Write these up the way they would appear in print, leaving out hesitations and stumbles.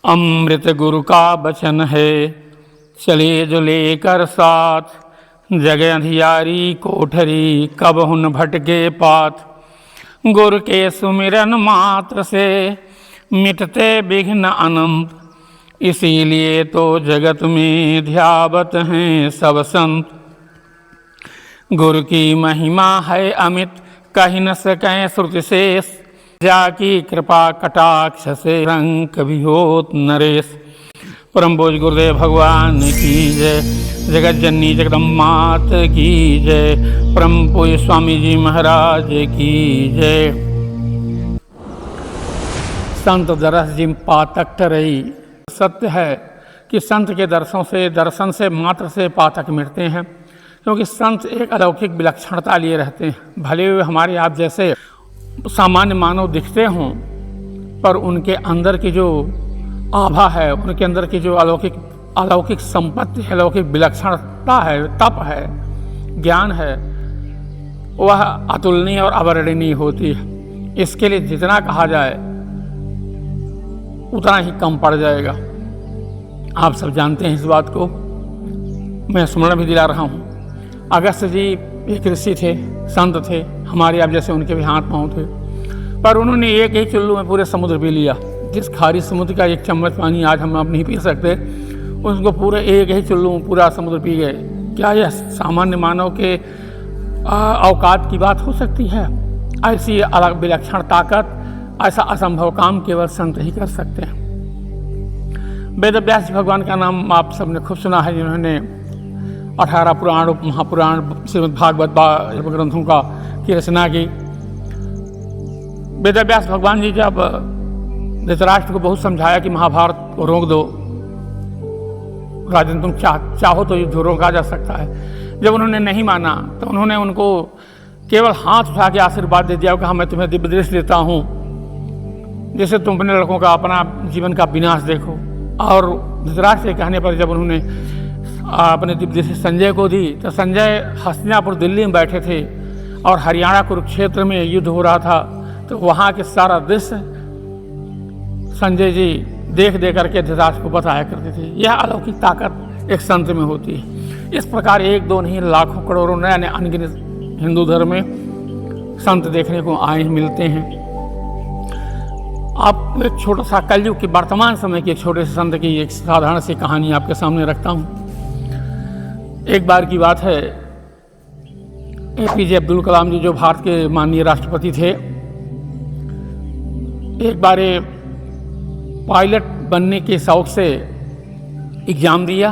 अमृत गुरु का बचन है, चले जो लेकर साथ, जगह अंधियारी कोठरी, कब हुन भटके पाथ। गुरु के सुमिरन मात्र से मिटते विघ्न अनंत, इसीलिए तो जगत में ध्यावत हैं सब संत। गुरु की महिमा है अमित, कही न सकें श्रुति शेष, जाकी कृपा कटाक्ष से रंग कभी होत नरेश। परम पूज्य गुरुदेव भगवान की जय, जगत जननी जगदम्बा मात की जय, परम पूज्य स्वामी जी महाराज की जय। संत दरस जिम पातक टरई। सत्य है कि संत के दर्शन से मात्र से पातक मिटते हैं, क्योंकि संत एक अलौकिक विलक्षणता लिए रहते हैं। भले हुए हमारे आप जैसे सामान्य मानव दिखते हों, पर उनके अंदर की जो आभा है, उनके अंदर की जो अलौकिक संपत्ति है, अलौकिक विलक्षणता है, तप है, ज्ञान है, वह अतुलनीय और अवर्णनीय होती है। इसके लिए जितना कहा जाए उतना ही कम पड़ जाएगा। आप सब जानते हैं इस बात को, मैं स्मरण भी दिला रहा हूँ। अगस्त जी एक ऋषि थे, संत थे, हमारे आप जैसे उनके भी हाथ पाँव थे, पर उन्होंने एक ही चुल्लू में पूरे समुद्र पी लिया। जिस खारी समुद्र का एक चम्मच पानी आज हम आप नहीं पी सकते, उसको पूरे एक ही चुल्लू में पूरा समुद्र पी गए। क्या यह सामान्य मानव के औकात की बात हो सकती है? ऐसी अलग विलक्षण ताकत, ऐसा असंभव काम केवल संत ही कर सकते हैं। वेद व्यास भगवान का नाम आप सबने खूब सुना है, जिन्होंने 18 पुराण, महापुराण, श्रीमद् भागवत ग्रंथों की रचना की। वेद व्यास भगवान जी जब धृतराष्ट्र को बहुत समझाया कि महाभारत को रोक दो, राजन तुम चाहो तो युद्ध रोका जा सकता है, जब उन्होंने नहीं माना तो उन्होंने उनको केवल हाथ उठा के आशीर्वाद दे दिया कि हाँ, मैं तुम्हें दिव्य दृष्टि देता हूँ, जैसे तुम अपने लड़कों का अपना जीवन का विनाश देखो। और धृतराष्ट्र के कहने पर जब उन्होंने अपने दिव्य दृष्टि संजय को दी, तो संजय हस्तिनापुर दिल्ली में बैठे थे और हरियाणा कुरुक्षेत्र में युद्ध हो रहा था, तो वहाँ के सारा दृश्य संजय जी देख करके धृतराष्ट्र को बताया करते थे। यह अलौकिक ताकत एक संत में होती है। इस प्रकार एक दो नहीं, लाखों करोड़ों नए अनगिनत हिंदू धर्म में संत देखने को आए मिलते हैं। आप एक छोटा सा कलयुग के वर्तमान समय के एक छोटे से संत की एक साधारण सी कहानी आपके सामने रखता हूँ। एक बार की बात है, APJ अब्दुल कलाम जी जो भारत के माननीय राष्ट्रपति थे, एक बार पायलट बनने के शौक से एग्ज़ाम दिया।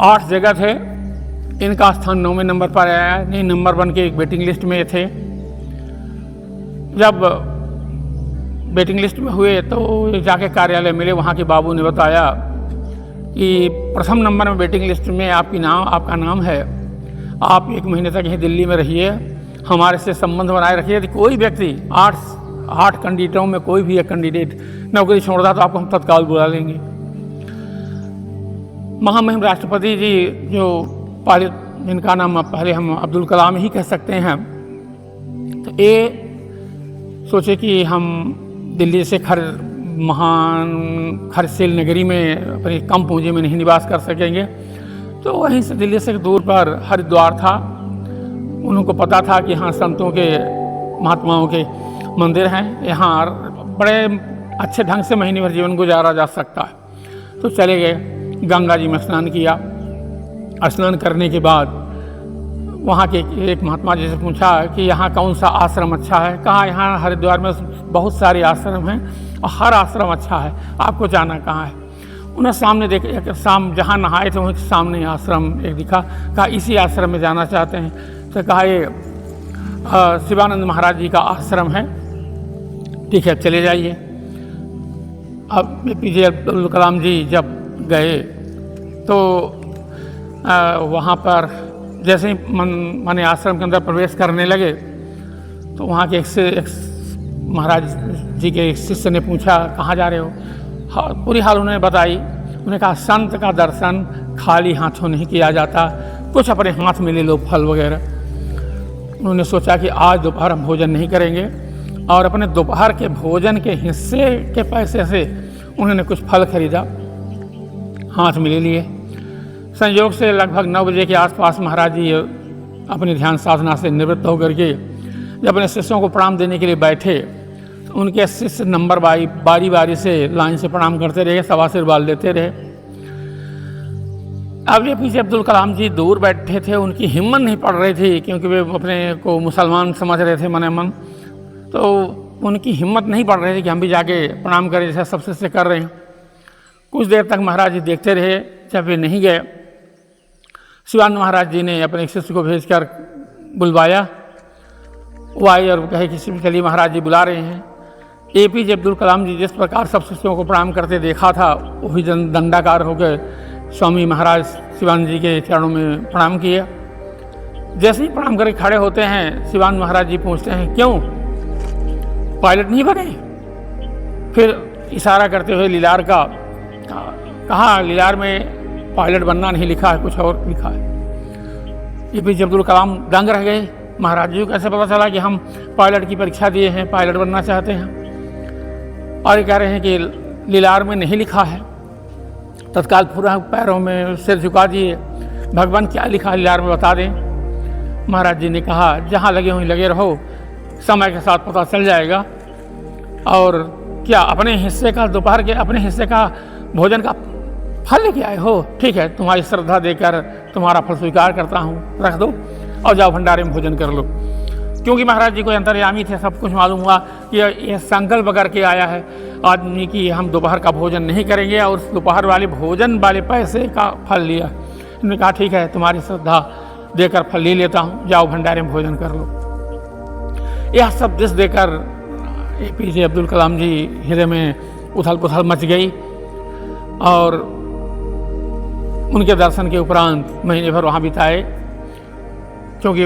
8 जगह थे, इनका स्थान 9वें नंबर पर आया। नहीं, नंबर 1 के एक वेटिंग लिस्ट में थे। जब वेटिंग लिस्ट में हुए तो जाके कार्यालय मिले, वहाँ के बाबू ने बताया कि प्रथम नंबर में वेटिंग लिस्ट में आपका नाम है, आप 1 महीने तक यहीं दिल्ली में रहिए, हमारे से संबंध बनाए रखिए। यदि कोई व्यक्ति 8 कैंडिडेटों में कोई भी एक कैंडिडेट नौकरी छोड़ रहा तो आपको हम तत्काल बुला लेंगे। महामहिम राष्ट्रपति जी जो पायलट, जिनका नाम पहले हम अब्दुल कलाम ही कह सकते हैं, तो ये सोचे कि हम दिल्ली से खरसेल नगरी में अपनी कम पूंजी में नहीं निवास कर सकेंगे, तो वहीं से दिल्ली से दूर पर हरिद्वार था। उनको पता था कि हाँ, संतों के, महात्माओं के मंदिर हैं, यहाँ बड़े अच्छे ढंग से महीने भर जीवन गुजारा जा सकता है। तो चले गए, गंगा जी में स्नान किया। स्नान करने के बाद वहाँ के एक महात्मा जी से पूछा कि यहाँ कौन सा आश्रम अच्छा है। कहा यहाँ हरिद्वार में बहुत सारे आश्रम हैं और हर आश्रम अच्छा है, आपको जाना कहाँ है। उन्हें सामने देखे, जहाँ नहाए थे वहीं सामने आश्रम एक दिखा। कहा इसी आश्रम में जाना चाहते हैं। तो कहा ये शिवानंद महाराज जी का आश्रम है, ठीक है चले जाइए। अब APJ अब्दुल कलाम जी जब गए तो वहाँ पर जैसे ही माने आश्रम के अंदर प्रवेश करने लगे, तो वहाँ के एक महाराज जी के एक शिष्य ने पूछा कहाँ जा रहे हो। पूरी हाल उन्होंने बताई। उन्होंने कहा संत का दर्शन खाली हाथों नहीं किया जाता, कुछ अपने हाथ में ले लो, फल वगैरह। उन्होंने सोचा कि आज दोपहर हम भोजन नहीं करेंगे और अपने दोपहर के भोजन के हिस्से के पैसे से उन्होंने कुछ फल खरीदा, हाथ में ले लिए। संयोग से लगभग 9 बजे के आसपास महाराज जी अपनी ध्यान साधना से निवृत्त होकर के जब अपने शिष्यों को प्रणाम देने के लिए बैठे तो उनके शिष्य नंबर बारी बारी से लाइन से प्रणाम करते रहे, सब आशीर्वाद लेते रहे। अब ये पीछे अब्दुल कलाम जी दूर बैठे थे, उनकी हिम्मत नहीं पड़ रही थी क्योंकि वे अपने को मुसलमान समझ रहे थे मन मन, तो उनकी हिम्मत नहीं पड़ रही थी कि हम भी जाके प्रणाम करें जैसे सब शिष्य कर रहे हैं। कुछ देर तक महाराज जी देखते रहे, जब वे नहीं गए शिवानंद महाराज जी ने अपने शिष्य को भेजकर बुलवाया। वो आए और कहे कि चलिए महाराज जी बुला रहे हैं। APJ अब्दुल कलाम जी जिस प्रकार सब शिष्यों को प्रणाम करते देखा था, वही दंडाकार होकर स्वामी महाराज शिवानंद जी के चरणों में प्रणाम किए। जैसे ही प्रणाम करके खड़े होते हैं, शिवानंद महाराज जी पूछते हैं, क्यों पायलट नहीं बने? फिर इशारा करते हुए लीलार का कहा, लीलार में पायलट बनना नहीं लिखा है, कुछ और लिखा है। APJ अब्दुल कलाम दंग रह गए, महाराज जी को कैसे पता चला कि हम पायलट की परीक्षा दिए हैं, पायलट बनना चाहते हैं? और ये कह रहे हैं कि लीलार में नहीं लिखा है। तत्काल पूरा पैरों में सिर झुका दिए, भगवान क्या लिखा है लीलार में बता दें। महाराज जी ने कहा, जहाँ लगे हुए लगे रहो, समय के साथ पता चल जाएगा। और क्या अपने हिस्से का दोपहर के अपने हिस्से का भोजन का फल लेके आए हो? ठीक है, तुम्हारी श्रद्धा देकर तुम्हारा फल स्वीकार करता हूँ, रख दो और जाओ भंडारे में भोजन कर लो। क्योंकि महाराज जी को अंतर्यामी थे, सब कुछ मालूम हुआ कि यह संकल्प करके आया है आदमी कि हम दोपहर का भोजन नहीं करेंगे, और उस दोपहर वाले भोजन वाले पैसे का फल लिया। उन्होंने कहा ठीक है, तुम्हारी श्रद्धा देकर फल ले लेता हूँ, जाओ भंडारे में भोजन कर लो। यह सब दृश्य देकर APJ अब्दुल कलाम जी हृदय में उथल पुथल मच गई, और उनके दर्शन के उपरांत महीने भर वहाँ बिताए, क्योंकि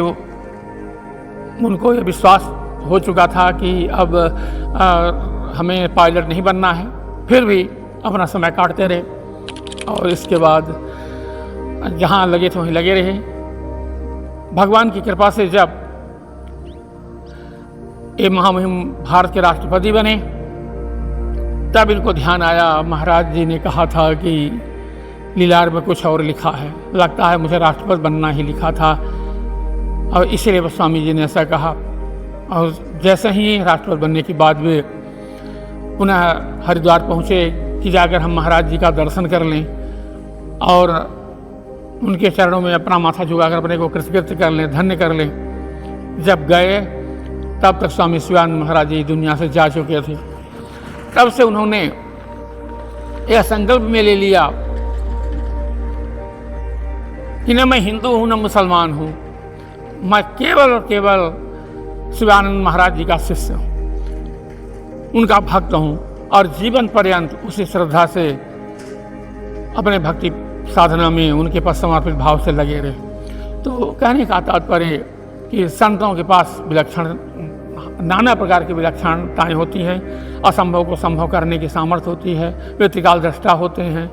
उनको ये विश्वास हो चुका था कि अब हमें पायलट नहीं बनना है। फिर भी अपना समय काटते रहे, और इसके बाद जहाँ लगे थे वहीं लगे रहे। भगवान की कृपा से जब ये महामहिम भारत के राष्ट्रपति बने, तब इनको ध्यान आया, महाराज जी ने कहा था कि लीलार में कुछ और लिखा है, लगता है मुझे राष्ट्रपति बनना ही लिखा था, और इसीलिए स्वामी जी ने ऐसा कहा। और जैसे ही राष्ट्रपति बनने के बाद वे पुनः हरिद्वार पहुँचे कि जाकर हम महाराज जी का दर्शन कर लें और उनके चरणों में अपना माथा झुकाकर अपने को कृतकृत्य कर लें, धन्य कर लें। जब गए तब तक स्वामी शिवानंद महाराज जी दुनिया से जा चुके थे। तब से उन्होंने यह संकल्प में ले लिया कि न मैं हिंदू हूँ न मुसलमान हूँ, मैं केवल और केवल शिवानंद महाराज जी का शिष्य हूँ, उनका भक्त हूँ, और जीवन पर्यंत उसी श्रद्धा से अपने भक्ति साधना में उनके पास समर्पित भाव से लगे रहे। तो कहने का तात्पर्य कि संतों के पास विलक्षण नाना प्रकार की विलक्षणताएँ होती हैं, असंभव को संभव करने की सामर्थ्य होती है, वे त्रिकाल दृष्टा होते हैं,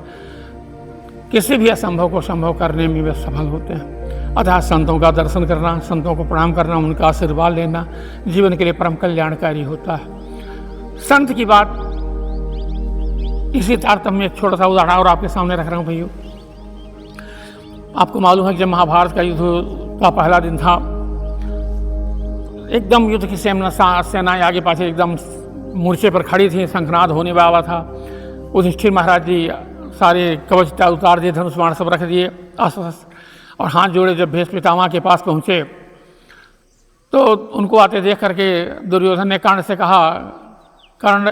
किसी भी असंभव को संभव करने में वे सफल होते हैं। अतः संतों का दर्शन करना, संतों को प्रणाम करना, उनका आशीर्वाद लेना जीवन के लिए परम कल्याणकारी होता है। संत की बात इसी तारतम्य में एक छोटा सा उदाहरण और आपके सामने रख रहा हूँ भैया। आपको मालूम है कि जब महाभारत का युद्ध का पहला दिन था, एकदम युद्ध की सेनाएं आगे पाछे एकदम मूर्छे पर खड़ी थी, शंखनाद होने वाला था। युधिष्ठिर महाराज जी सारे कवच उतार दिए, धनुष बाण सब रख दिए और हाथ जोड़े। जब भीष्म पितामह के पास पहुँचे तो उनको आते देख करके दुर्योधन ने कर्ण से कहा, कर्ण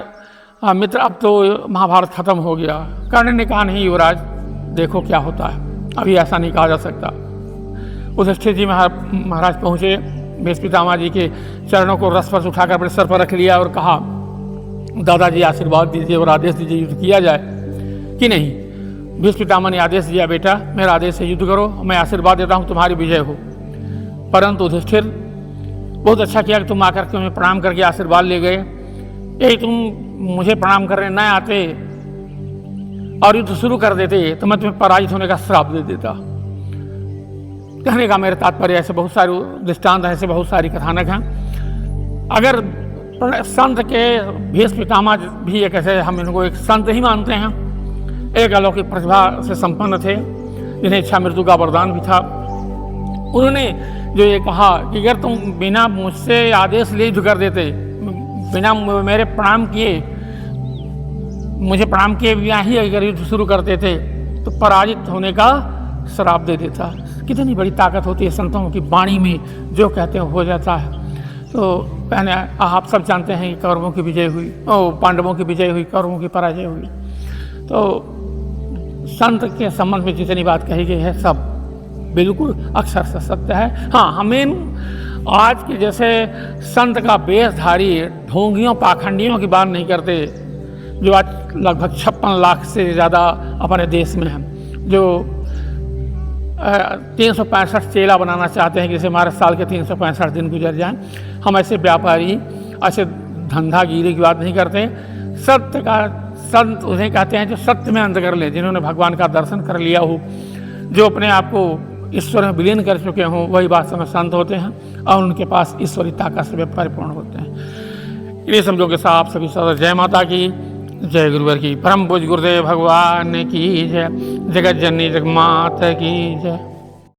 मित्र अब तो महाभारत खत्म हो गया। कर्ण ने कहा, नहीं युवराज, देखो क्या होता है, अभी ऐसा नहीं कहा जा सकता। युधिष्ठिर जी महाराज पहुँचे, भीष्म पितामह जी के चरणों को रस पर उठाकर अपने सर पर रख लिया और कहा, दादाजी आशीर्वाद दीजिए और आदेश दीजिए युद्ध किया जाए कि नहीं। भीष्म पितामह ने आदेश दिया, बेटा मेरा आदेश से युद्ध करो, मैं आशीर्वाद देता हूँ तुम्हारी विजय हो। परंतु युधिष्ठिर, बहुत अच्छा किया कि तुम आकर के उन्हें प्रणाम करके आशीर्वाद ले गए। यही तुम मुझे प्रणाम करने न आते और युद्ध शुरू कर देते तो मैं तुम्हें पराजित होने का श्राप दे देता। कहने का मेरा तात्पर्य, ऐसे बहुत सारे दृष्टांत, ऐसे बहुत सारी कथानक हैं। अगर संत के भेष पितामह भी एक ऐसे, हम इनको एक संत ही मानते हैं। एक अलौकिक प्रतिभा से संपन्न थे, जिन्हें इच्छा मृत्यु का वरदान भी था। उन्होंने जो ये कहा कि अगर तुम बिना मुझसे आदेश ले कर देते, बिना मेरे प्रणाम किए, मुझे प्रणाम किए बिना ही अगर युद्ध शुरू करते थे तो पराजित होने का श्राप दे देता। कितनी बड़ी ताकत होती है संतों की वाणी में, जो कहते हैं हो जाता है। तो पहले आप सब जानते हैं कि कौरवों की विजय हुई, पांडवों की विजय हुई, कौरवों की पराजय हुई। तो संत के संबंध में जितनी बात कही गई है सब बिल्कुल अक्षर से सत्य है। हाँ, हमें आज के जैसे संत का वेशधारी ढोंगियों पाखंडियों की बात नहीं करते, जो आज लगभग 56 लाख से ज़्यादा अपने देश में हैं, जो 365 चेला बनाना चाहते हैं कि जैसे हमारे साल के 365 दिन गुजर जाएं। हम ऐसे व्यापारी, ऐसे धंधागिरी की बात नहीं करते। सत्य का संत उन्हें कहते हैं जो सत्य में अंत कर ले, जिन्होंने भगवान का दर्शन कर लिया हो, जो अपने आप को ईश्वर में विलीन कर चुके हों, वही वास्तव में संत होते हैं और उनके पास ईश्वरी ताकत से वे परिपूर्ण होते हैं। इन्हीं शब्दों के साथ सभी सदा जय माता की, जय गुरुवर की, परम पूज्य गुरुदेव भगवान की जय, जगत जननी जगमाता की जय।